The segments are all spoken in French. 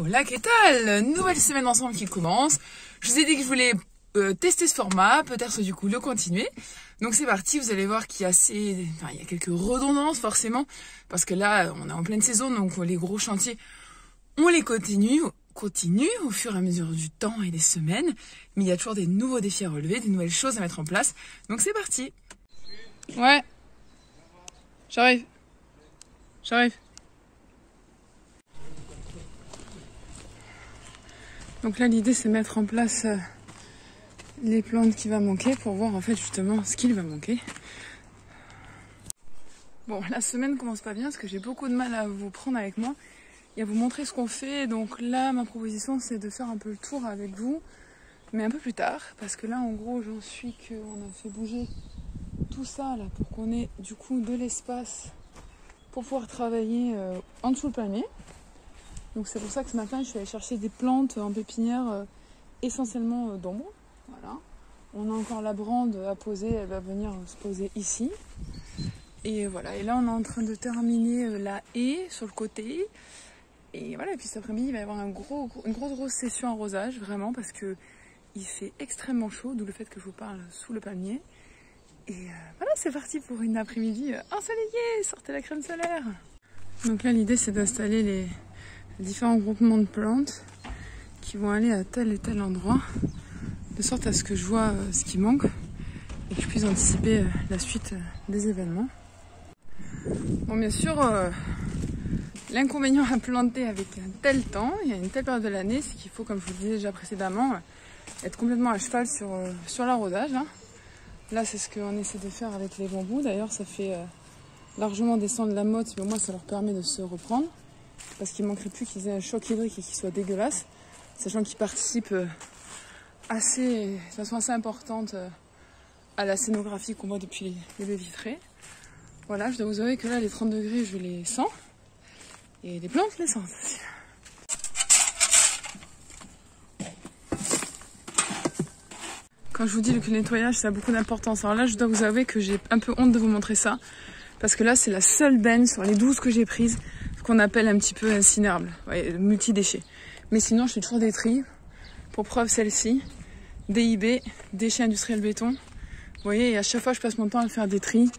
Hola, ¿qué tal? Nouvelle semaine ensemble qui commence. Je vous ai dit que je voulais tester ce format, peut-être du coup le continuer. Donc c'est parti, vous allez voir qu'il y a il y a quelques redondances forcément, parce que là on est en pleine saison, donc les gros chantiers, on les continue au fur et à mesure du temps et des semaines, mais il y a toujours des nouveaux défis à relever, des nouvelles choses à mettre en place. Donc c'est parti. Ouais, j'arrive. Donc là, l'idée, c'est mettre en place les plantes qui va manquer pour voir en fait justement ce qu'il va manquer. Bon, la semaine commence pas bien parce que j'ai beaucoup de mal à vous prendre avec moi et à vous montrer ce qu'on fait. Donc là, ma proposition, c'est de faire un peu le tour avec vous, mais un peu plus tard, parce que là, en gros, j'en suis qu'on a fait bouger tout ça là pour qu'on ait du coup de l'espace pour pouvoir travailler en dessous le palmier. Donc c'est pour ça que ce matin je suis allée chercher des plantes en pépinière essentiellement d'ombre. Voilà. On a encore la brande à poser, elle va venir se poser ici. Et voilà, et là on est en train de terminer la haie sur le côté. Et voilà, et puis cet après-midi il va y avoir une grosse session arrosage, vraiment, parce que il fait extrêmement chaud, d'où le fait que je vous parle sous le palmier. Et voilà, c'est parti pour une après-midi ensoleillée, sortez la crème solaire. Donc là l'idée c'est d'installer les différents groupements de plantes qui vont aller à tel et tel endroit, de sorte à ce que je vois ce qui manque et que je puisse anticiper la suite des événements. Bon, bien sûr, l'inconvénient à planter avec un tel temps, il y a une telle période de l'année, c'est qu'il faut, comme je vous le disais déjà précédemment, être complètement à cheval sur l'arrosage. Hein. Là, c'est ce qu'on essaie de faire avec les bambous. D'ailleurs, ça fait largement descendre la motte, mais au moins ça leur permet de se reprendre. Parce qu'il ne manquerait plus qu'ils aient un choc hydrique et qu'ils soient dégueulasses, sachant qu'ils participent de façon assez importante à la scénographie qu'on voit depuis les baies vitrées. Voilà, je dois vous avouer que là, les 30 degrés, je les sens. Et les plantes les sentent aussi. Quand je vous dis que le nettoyage, ça a beaucoup d'importance. Alors là, je dois vous avouer que j'ai un peu honte de vous montrer ça. Parce que là, c'est la seule benne sur les 12 que j'ai prises qu'on appelle un petit peu incinérables, ouais, multi-déchets. Mais sinon, je fais toujours des tris. Pour preuve, celle-ci, DIB, déchets industriels béton. Vous voyez, et à chaque fois, je passe mon temps à faire des tris.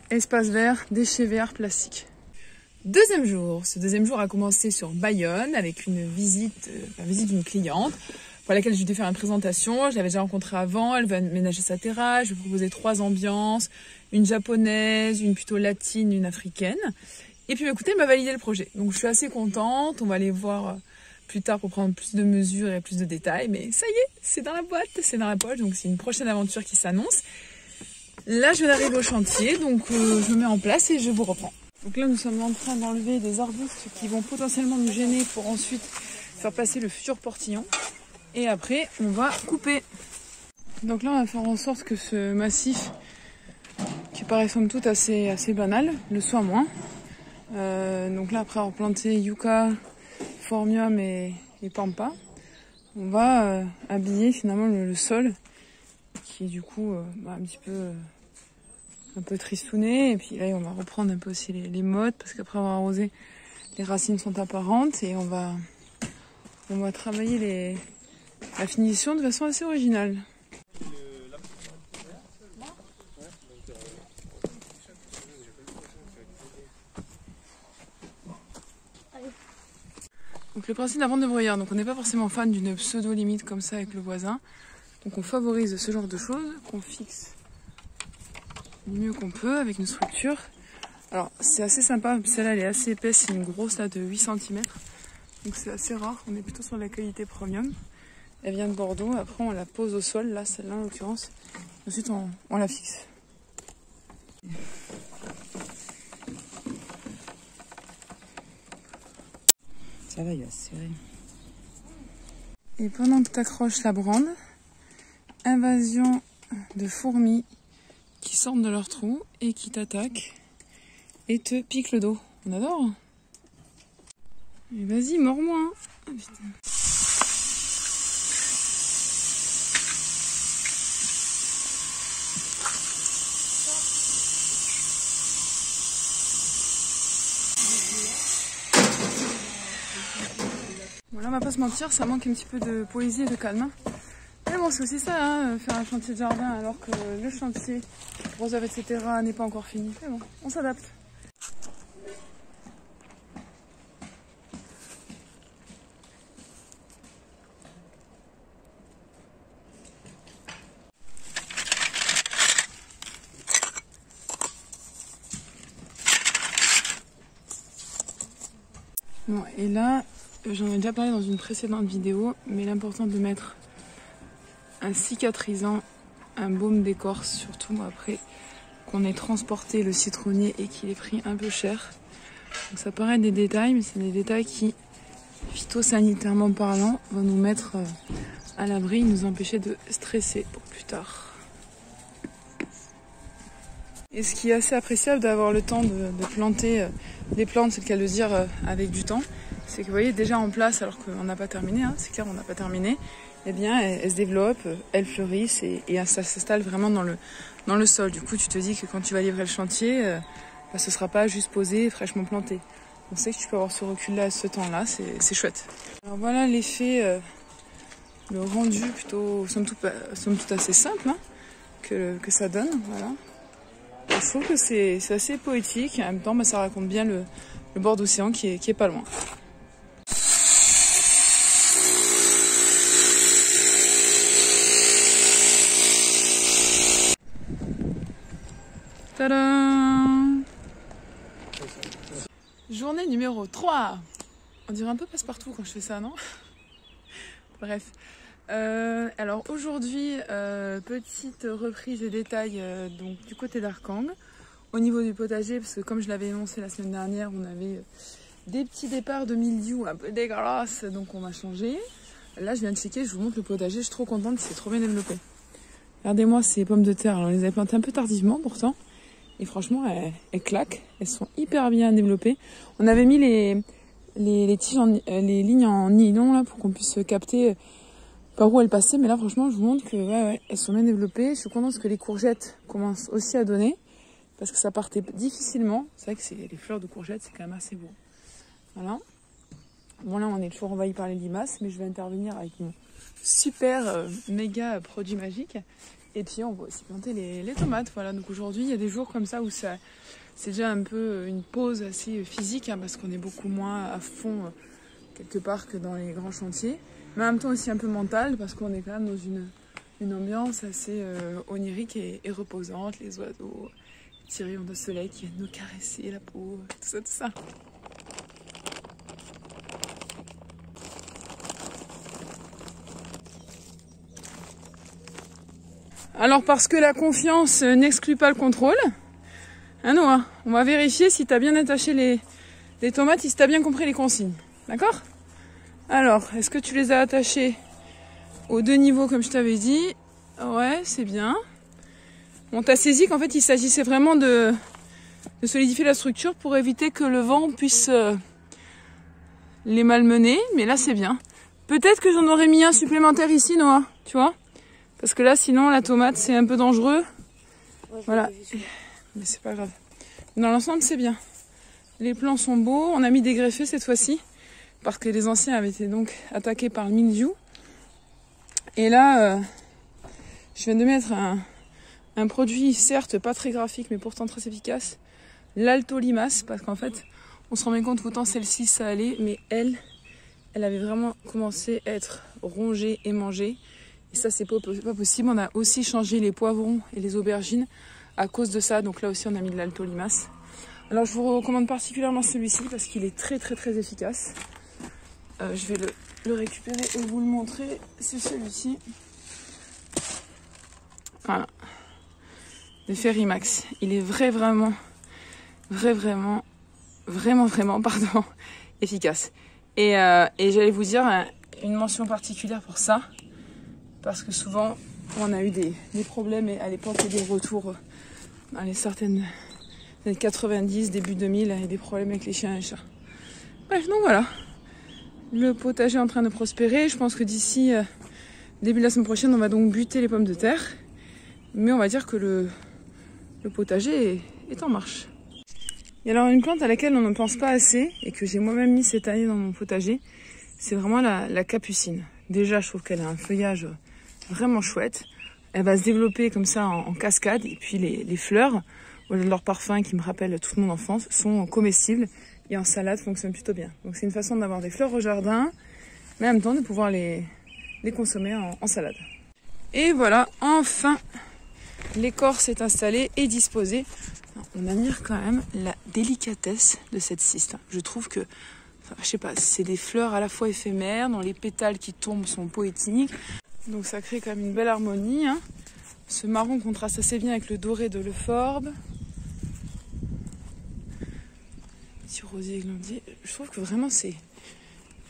Espace vert, déchets verts, plastique. Deuxième jour. Ce deuxième jour a commencé sur Bayonne avec une visite d'une cliente pour laquelle j'ai dû faire une présentation. Je l'avais déjà rencontrée avant. Elle va aménager sa terrasse. Je vais proposer 3 ambiances. Une japonaise, une plutôt latine, une africaine. Et puis écoutez, elle m'a validé le projet. Donc je suis assez contente. On va aller voir plus tard pour prendre plus de mesures et plus de détails. Mais ça y est, c'est dans la boîte, c'est dans la poche. Donc c'est une prochaine aventure qui s'annonce. Là, je viens d'arriver au chantier. Donc je me mets en place et je vous reprends. Donc là, nous sommes en train d'enlever des arbustes qui vont potentiellement nous gêner pour ensuite faire passer le futur portillon. Et après, on va couper. Donc là, on va faire en sorte que ce massif, qui paraît somme toute assez banal, le soit moins. Donc là, après avoir planté yucca, phormium et pampa, on va habiller finalement le sol, qui est du coup un peu tristouné. Et puis là, on va reprendre un peu aussi les mottes, parce qu'après avoir arrosé, les racines sont apparentes. Et on va travailler la finition de façon assez originale. Donc le principe d'un vente de brouillard, donc on n'est pas forcément fan d'une pseudo-limite comme ça avec le voisin. Donc on favorise ce genre de choses, qu'on fixe du mieux qu'on peut avec une structure. Alors c'est assez sympa, celle-là elle est assez épaisse, c'est une grosse là de 8 cm. Donc c'est assez rare, on est plutôt sur la qualité premium. Elle vient de Bordeaux, après on la pose au sol, là celle-là en l'occurrence. Ensuite on la fixe. Ça va, il va se serrer. Et pendant que tu accroches la brande, invasion de fourmis qui sortent de leur trou et qui t'attaquent et te piquent le dos. On adore. Et vas-y, mords-moi. Ah, putain. Bon, là, on va pas se mentir, ça manque un petit peu de poésie et de calme. Mais bon, c'est aussi ça, hein, faire un chantier de jardin alors que le chantier, roseur, etc. n'est pas encore fini. Mais bon, on s'adapte. Bon, et là, j'en ai déjà parlé dans une précédente vidéo, mais l'important de mettre un cicatrisant, un baume d'écorce, surtout après qu'on ait transporté le citronnier et qu'il ait pris un peu cher. Donc ça paraît des détails, mais c'est des détails qui, phytosanitairement parlant, vont nous mettre à l'abri, nous empêcher de stresser pour plus tard. Et ce qui est assez appréciable d'avoir le temps de planter des plantes, c'est le cas de le dire, avec du temps, c'est que vous voyez déjà en place, alors qu'on n'a pas terminé, hein, c'est clair, on n'a pas terminé, eh bien elles se développent, elles fleurissent et ça s'installe vraiment dans le sol. Du coup, tu te dis que quand tu vas livrer le chantier, bah, ce ne sera pas juste posé, fraîchement planté. On sait que tu peux avoir ce recul-là, ce temps-là, c'est chouette. Alors voilà l'effet, le rendu plutôt, somme toute assez simple, hein, que ça donne, voilà. Je trouve que c'est assez poétique et en même temps bah, ça raconte bien le bord d'océan qui est pas loin. Tadam! Journée numéro 3. On dirait un peu passe-partout quand je fais ça, non? Bref. Alors aujourd'hui, petite reprise des détails donc, du côté d'Arkang. Au niveau du potager, parce que comme je l'avais énoncé la semaine dernière, on avait des petits départs de mildiou un peu dégueulasses, donc on va changer. Là, je viens de checker, je vous montre le potager, je suis trop contente, c'est trop bien développé. Regardez-moi ces pommes de terre, alors, on les avait plantées un peu tardivement pourtant. Et franchement, elles claquent, elles sont hyper bien développées. On avait mis les tiges les lignes en nylon là pour qu'on puisse capter par où elles passaient, mais là franchement je vous montre que ouais, elles sont bien développées. Je suis contente que les courgettes commencent aussi à donner parce que ça partait difficilement. C'est vrai que les fleurs de courgettes c'est quand même assez beau. Voilà. Bon là on est toujours envahi par les limaces, mais je vais intervenir avec mon super méga produit magique. Et puis on va aussi planter les tomates. Voilà, donc aujourd'hui il y a des jours comme ça où c'est déjà un peu une pause assez physique, hein, parce qu'on est beaucoup moins à fond quelque part que dans les grands chantiers. Mais en même temps aussi un peu mental, parce qu'on est quand même dans une ambiance assez onirique et reposante. Les oiseaux, les petits rayons de soleil qui viennent nous caresser la peau, tout ça. Alors parce que la confiance n'exclut pas le contrôle, hein Noah, on va vérifier si tu as bien attaché les tomates, si tu as bien compris les consignes, d'accord? Alors, est-ce que tu les as attachées aux 2 niveaux comme je t'avais dit? Ouais, c'est bien. On t'a saisi qu'en fait il s'agissait vraiment de solidifier la structure pour éviter que le vent puisse les malmener, mais là c'est bien. Peut-être que j'en aurais mis un supplémentaire ici, Noah, tu vois? Parce que là, sinon, la tomate, c'est un peu dangereux. Ouais, voilà. Mais c'est pas grave. Dans l'ensemble, c'est bien. Les plants sont beaux. On a mis des greffés cette fois-ci. Parce que les anciens avaient été donc attaqués par le mildiou. Et là, je viens de mettre un produit, certes pas très graphique, mais pourtant très efficace. L'Altolimace. Parce qu'en fait, on se rend bien compte qu'autant celle-ci, ça allait. Mais elle avait vraiment commencé à être rongée et mangée. Et ça, c'est pas possible. On a aussi changé les poivrons et les aubergines à cause de ça. Donc là aussi, on a mis de l'Altolimace. Alors, je vous recommande particulièrement celui-ci parce qu'il est très efficace. Je vais le récupérer et vous le montrer. C'est celui-ci. Voilà. Le Ferrimax. Il est vraiment, pardon, efficace. Et j'allais vous dire une mention particulière pour ça. Parce que souvent, on a eu des problèmes à l'époque et des retours dans les certaines années 90, début 2000, et des problèmes avec les chiens et les chats. Bref, donc voilà. Le potager est en train de prospérer. Je pense que d'ici début de la semaine prochaine, on va donc buter les pommes de terre. Mais on va dire que le potager est en marche. Et alors, une plante à laquelle on ne pense pas assez, et que j'ai moi-même mis cette année dans mon potager, c'est vraiment la capucine. Déjà, je trouve qu'elle a un feuillage vraiment chouette. Elle va se développer comme ça en cascade. Et puis les fleurs, leur parfum qui me rappelle toute mon enfance, sont comestibles et en salade fonctionnent plutôt bien. Donc c'est une façon d'avoir des fleurs au jardin, mais en même temps de pouvoir les consommer en salade. Et voilà, enfin, l'écorce est installée et disposée. On admire quand même la délicatesse de cette ciste. Je trouve que, enfin, je sais pas, c'est des fleurs à la fois éphémères, dont les pétales qui tombent sont poétiques. Donc ça crée quand même une belle harmonie. Hein. Ce marron contraste assez bien avec le doré de l'euphorbe. Petit rosier glandier. Je trouve que vraiment c'est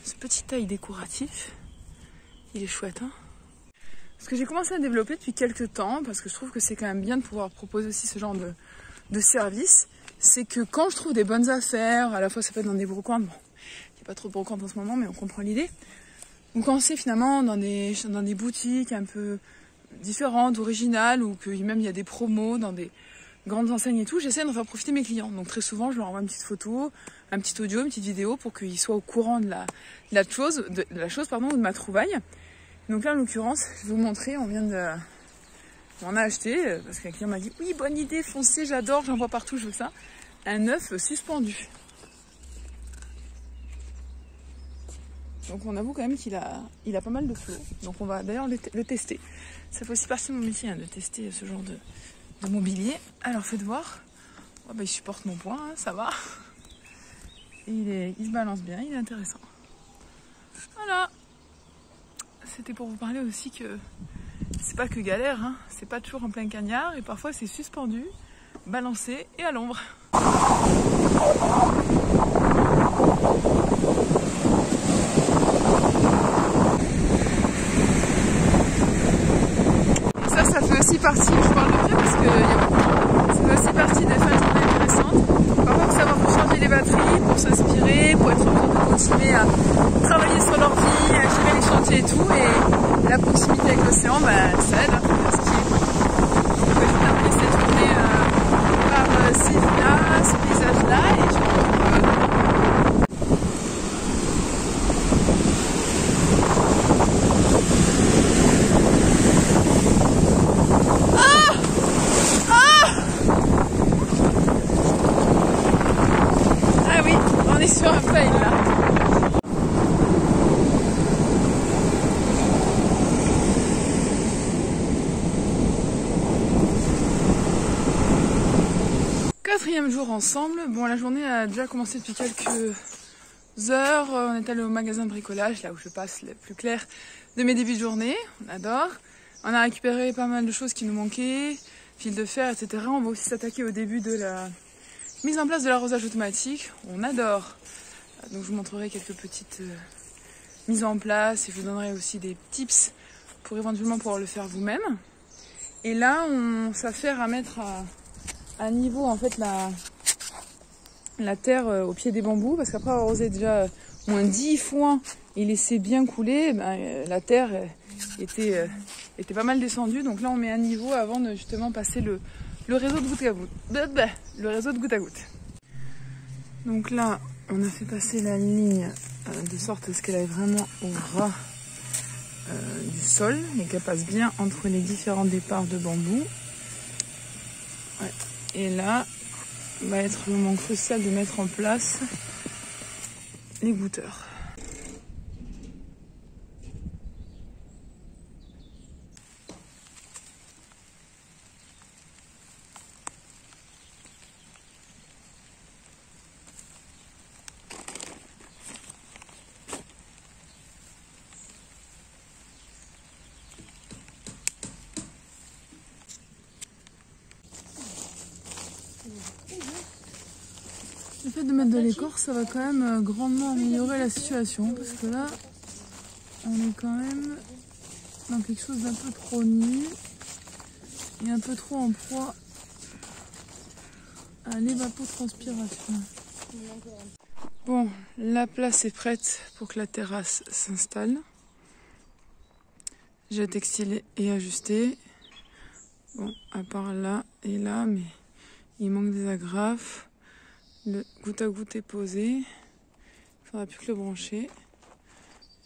ce petit taille décoratif. Il est chouette. Hein. Ce que j'ai commencé à développer depuis quelques temps, parce que je trouve que c'est quand même bien de pouvoir proposer aussi ce genre de service, c'est que quand je trouve des bonnes affaires, à la fois ça peut être dans des brocantes, bon, il n'y a pas trop de brocantes en ce moment, mais on comprend l'idée, ou quand c'est finalement dans des boutiques un peu différentes, originales, ou que même il y a des promos dans des grandes enseignes et tout, j'essaie d'en faire profiter mes clients. Donc très souvent, je leur envoie une petite photo, un petit audio, une petite vidéo pour qu'ils soient au courant de la chose, ou de ma trouvaille. Donc là, en l'occurrence, je vais vous montrer, on a acheté, parce qu'un client m'a dit « Oui, bonne idée, foncez, j'adore, j'en vois partout, je veux ça. » Un œuf suspendu. Donc on avoue quand même qu'il a pas mal de flots. Donc on va d'ailleurs le tester. Ça fait aussi partie de mon métier, hein, de tester ce genre de mobilier. Alors faites voir. Oh, bah, il supporte mon poids, hein, ça va. Et il se balance bien, il est intéressant. Voilà. C'était pour vous parler aussi que c'est pas que galère, hein. C'est pas toujours en plein cagnard et parfois c'est suspendu, balancé et à l'ombre. Ça fait aussi partie, je parle de bien parce que ça fait aussi partie des fins de journée intéressantes. Parfois faut savoir pour changer les batteries, pour s'inspirer, pour être en mesure de continuer à travailler sur l'ordi, à gérer les chantiers et tout. Et la proximité avec l'océan, bah, ça aide à faire skier. Donc je vais terminer cette journée par ces vues-là, ce paysage-là et je vous sur un fail là. Quatrième jour ensemble. Bon, la journée a déjà commencé depuis quelques heures. On est allé au magasin de bricolage, là où je passe le plus clair de mes débuts de journée. On adore. On a récupéré pas mal de choses qui nous manquaient, fil de fer, etc. On va aussi s'attaquer au début de la mise en place de l'arrosage automatique. On adore. Donc je vous montrerai quelques petites mises en place et je vous donnerai aussi des tips pour éventuellement pouvoir le faire vous-même. Et là, on s'affaire à mettre à niveau en fait la terre au pied des bambous, parce qu'après avoir arrosé déjà moins 10 foins et laissé bien couler, ben, la terre était pas mal descendue. Donc là, on met à niveau avant de justement passer le réseau de goutte à goutte. Le réseau de goutte à goutte. Donc là, on a fait passer la ligne de sorte à ce qu'elle aille vraiment au ras du sol et qu'elle passe bien entre les différents départs de bambou. Ouais. Et là, va être le moment crucial de mettre en place les goutteurs. Le fait de mettre de l'écorce, ça va quand même grandement améliorer la situation, parce que là, on est quand même dans quelque chose d'un peu trop nu et un peu trop en proie à l'évapotranspiration. Bon, la place est prête pour que la terrasse s'installe. J'ai textilé et ajusté. Bon, à part là et là, mais il manque des agrafes. Le goutte à goutte est posé. Il ne faudra plus que le brancher.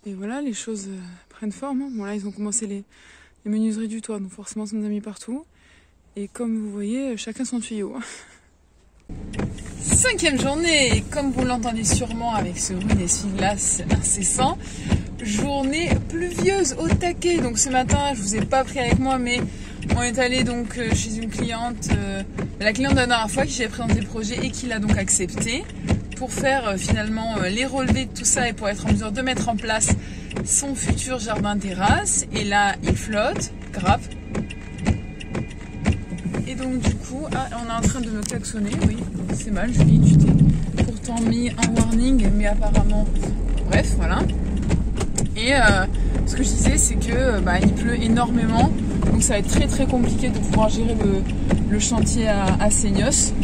Et voilà, les choses prennent forme. Hein. Bon là, ils ont commencé les menuiseries du toit, donc forcément ça nous a mis partout. Et comme vous voyez, chacun son tuyau. 5e journée, et comme vous l'entendez sûrement avec ce bruit d'essuie-glace incessant, journée pluvieuse au taquet. Donc ce matin, je vous ai pas pris avec moi, mais on est allé donc chez une cliente, la cliente de la dernière fois qui j'avais présenté le projet et qui l'a donc accepté pour faire finalement les relevés de tout ça et pour être en mesure de mettre en place son futur jardin terrasse. Et là, il flotte, grave. Et donc du coup, on est en train de me klaxonner, oui, c'est mal, Julie, tu t'es pourtant mis un warning, mais apparemment, bref, voilà. Et ce que je disais, c'est que il pleut énormément, donc ça va être très très compliqué de pouvoir gérer le chantier à Seignos.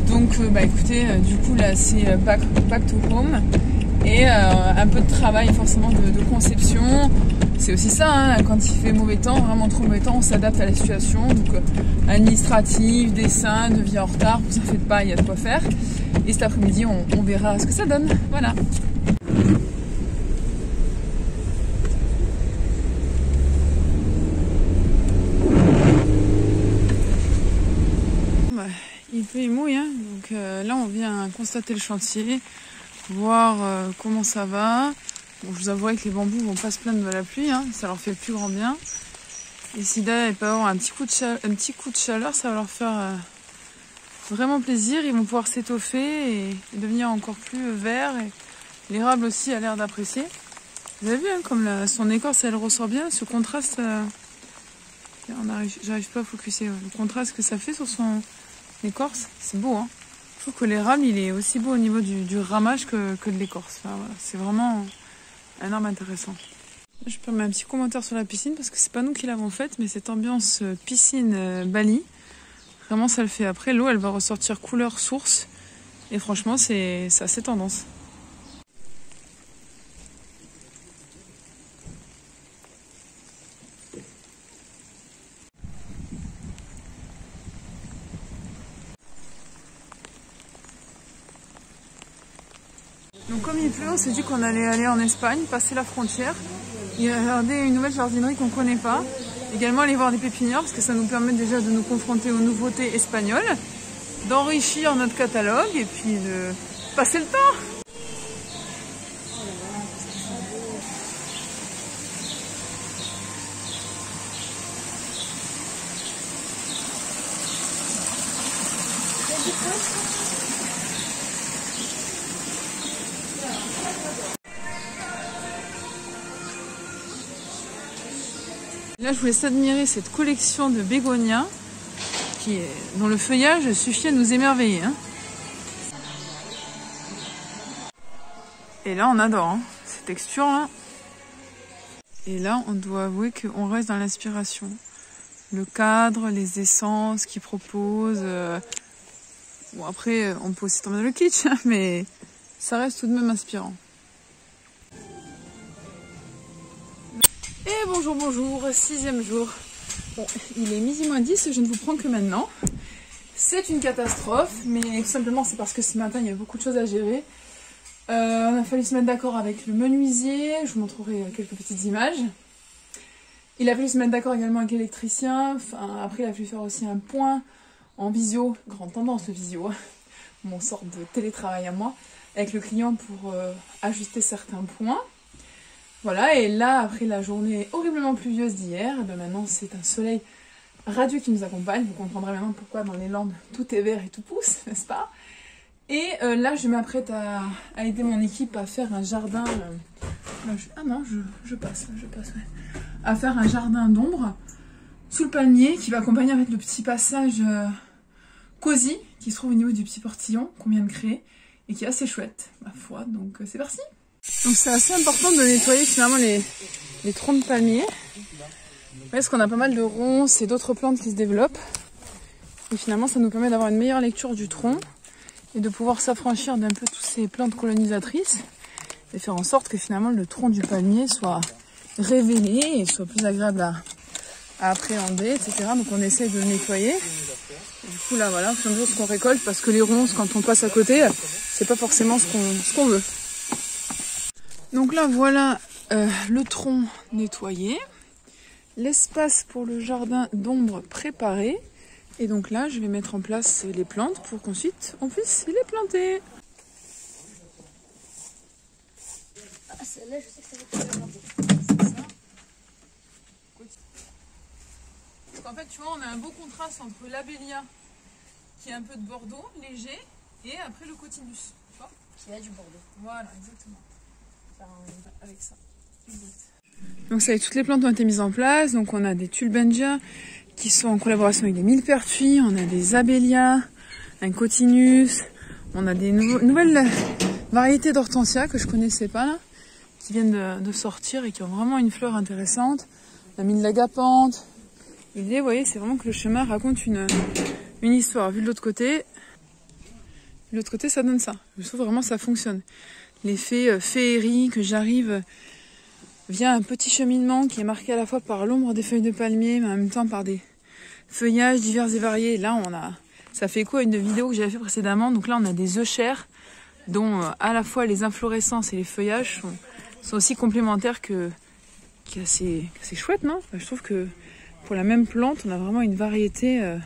Donc écoutez, du coup là c'est back to home et un peu de travail forcément de conception. C'est aussi ça, hein, quand il fait mauvais temps, vraiment trop mauvais temps, on s'adapte à la situation. Donc administratif, dessin, devis en retard, vous en faites pas, il y a de quoi faire. Et cet après-midi, on verra ce que ça donne. Voilà. Il pleut, il mouille, hein. Donc là on vient constater le chantier, voir comment ça va. Bon, je vous avouerai que les bambous vont pas se plaindre de la pluie, hein. Ça leur fait le plus grand bien. Et si là, ils peuvent avoir un petit coup de chaleur, ça va leur faire vraiment plaisir. Ils vont pouvoir s'étoffer et devenir encore plus verts. Et l'érable aussi a l'air d'apprécier. Vous avez vu, hein, comme son écorce, elle ressort bien. Ce contraste, j'arrive pas à focuser. Ouais. Le contraste que ça fait sur son écorce, c'est beau. Hein. Je trouve que l'érable, il est aussi beau au niveau du ramage que de l'écorce. Enfin, voilà, c'est vraiment un arbre intéressant. Je peux mettre un petit commentaire sur la piscine parce que c'est pas nous qui l'avons faite, mais cette ambiance piscine Bali, vraiment ça le fait. Après, l'eau, elle va ressortir couleur source et franchement, c'est assez tendance. Donc comme il pleut, on s'est dit qu'on allait aller en Espagne, passer la frontière, et regarder une nouvelle jardinerie qu'on ne connaît pas. Également aller voir des pépinières parce que ça nous permet déjà de nous confronter aux nouveautés espagnoles, d'enrichir notre catalogue et puis de passer le temps. Là, je vous laisse admirer cette collection de bégonias dont le feuillage suffit à nous émerveiller. Hein. Et là, on adore hein, ces textures-là. Et là, on doit avouer qu'on reste dans l'inspiration. Le cadre, les essences qu'ils proposent. Bon, après, on peut aussi tomber dans le kitsch, hein, mais ça reste tout de même inspirant. Et bonjour, 6e jour. Bon, il est midi moins 10, je ne vous prends que maintenant. C'est une catastrophe, mais tout simplement c'est parce que ce matin il y a beaucoup de choses à gérer. On a fallu se mettre d'accord avec le menuisier, je vous montrerai quelques petites images. Il a fallu se mettre d'accord également avec l'électricien, enfin, après il a fallu faire aussi un point en visio, grande tendance le visio, mon sort de télétravail à moi, avec le client pour ajuster certains points. Voilà, et là, après la journée horriblement pluvieuse d'hier, maintenant c'est un soleil radieux qui nous accompagne. Vous comprendrez maintenant pourquoi dans les Landes tout est vert et tout pousse, n'est-ce pas? Et là, je m'apprête à aider mon équipe à faire un jardin... je passe, ouais. À faire un jardin d'ombre sous le palmier qui va accompagner avec le petit passage cosy qui se trouve au niveau du petit portillon qu'on vient de créer et qui est assez chouette, ma foi. Donc c'est parti. Donc c'est assez important de nettoyer finalement les troncs de palmier. Parce qu'on a pas mal de ronces et d'autres plantes qui se développent. Et finalement ça nous permet d'avoir une meilleure lecture du tronc et de pouvoir s'affranchir d'un peu toutes ces plantes colonisatrices et faire en sorte que finalement le tronc du palmier soit révélé et soit plus agréable à appréhender, etc. Donc on essaie de le nettoyer. Et du coup là voilà, c'est un peu ce qu'on récolte parce que les ronces quand on passe à côté, c'est pas forcément ce qu'on veut. Donc là voilà le tronc nettoyé, l'espace pour le jardin d'ombre préparé. Et donc là, je vais mettre en place les plantes pour qu'ensuite on puisse les planter. Ah, celle-là, je sais que ça va être planter. C'est ça. Parce qu'en fait, tu vois, on a un beau contraste entre l'abélia, qui est un peu de bordeaux, léger, et après le cotinus. Tu vois ? Qui a du bordeaux. Voilà, exactement. Avec ça. Exact. Donc ça y est, toutes les plantes ont été mises en place. Donc on a des tulbengia qui sont en collaboration avec des millepertuis, on a des abélias, un cotinus, on a des nouvelles variétés d'hortensia que je connaissais pas là, qui viennent de sortir et qui ont vraiment une fleur intéressante. On a mis de l'agapanthe. L'idée, vous voyez, c'est vraiment que le chemin raconte une histoire. Vu de l'autre côté, ça donne ça. Je trouve vraiment que ça fonctionne. L'effet féerie que j'arrive via un petit cheminement qui est marqué à la fois par l'ombre des feuilles de palmier, mais en même temps par des feuillages divers et variés. Là, ça fait écho à une vidéo que j'avais fait précédemment. Donc là, on a des euchères dont à la fois les inflorescences et les feuillages sont aussi complémentaires qui est assez chouette, non ? Enfin, je trouve que pour la même plante, on a vraiment une variété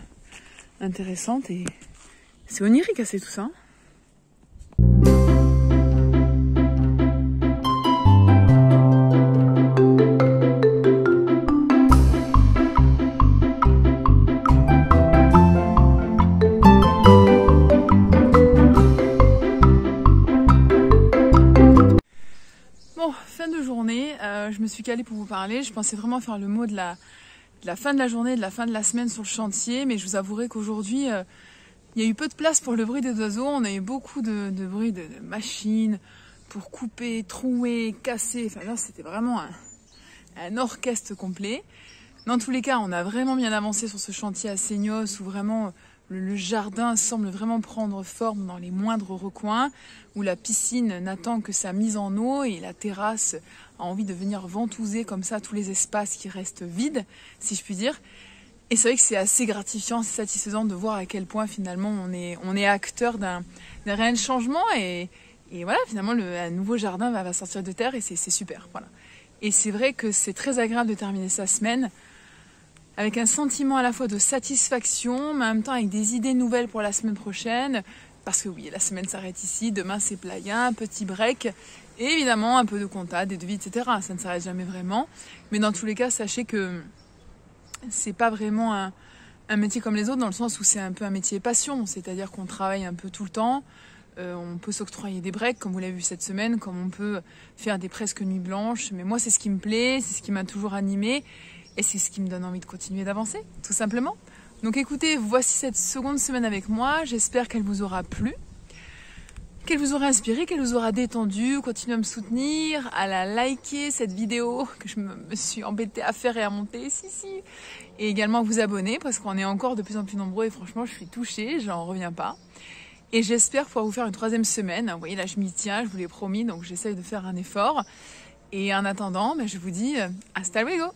intéressante et c'est onirique assez tout ça. Bon, fin de journée, je me suis calée pour vous parler. Je pensais vraiment faire le mot de la fin de la journée, de la fin de la semaine sur le chantier, mais je vous avouerai qu'aujourd'hui, il y a eu peu de place pour le bruit des oiseaux. On a eu beaucoup de bruit de machines pour couper, trouer, casser. Enfin là, c'était vraiment un orchestre complet. Dans tous les cas, on a vraiment bien avancé sur ce chantier à Seignos où vraiment le jardin semble vraiment prendre forme dans les moindres recoins, où la piscine n'attend que sa mise en eau et la terrasse a envie de venir ventouser comme ça tous les espaces qui restent vides, si je puis dire. Et c'est vrai que c'est assez gratifiant, c'est satisfaisant de voir à quel point finalement on est acteur d'un réel changement et voilà, finalement un nouveau jardin va sortir de terre et c'est super. Voilà. Et c'est vrai que c'est très agréable de terminer sa semaine avec un sentiment à la fois de satisfaction, mais en même temps avec des idées nouvelles pour la semaine prochaine. Parce que oui, la semaine s'arrête ici, demain c'est playa, un petit break, et évidemment un peu de compta, des devis, etc. Ça ne s'arrête jamais vraiment. Mais dans tous les cas, sachez que c'est pas vraiment un métier comme les autres, dans le sens où c'est un peu un métier passion, c'est-à-dire qu'on travaille un peu tout le temps. On peut s'octroyer des breaks, comme vous l'avez vu cette semaine, comme on peut faire des presque nuits blanches. Mais moi, c'est ce qui me plaît, c'est ce qui m'a toujours animée. Et c'est ce qui me donne envie de continuer d'avancer, tout simplement. Donc écoutez, voici cette seconde semaine avec moi. J'espère qu'elle vous aura plu, qu'elle vous aura inspiré, qu'elle vous aura détendu. Continuez à me soutenir, à la liker cette vidéo que je me suis embêtée à faire et à monter. Si. Et également à vous abonner parce qu'on est encore de plus en plus nombreux et franchement, je suis touchée, j'en reviens pas. Et j'espère pouvoir vous faire une troisième semaine. Vous voyez, là, je m'y tiens, je vous l'ai promis, donc j'essaye de faire un effort. Et en attendant, je vous dis hasta luego!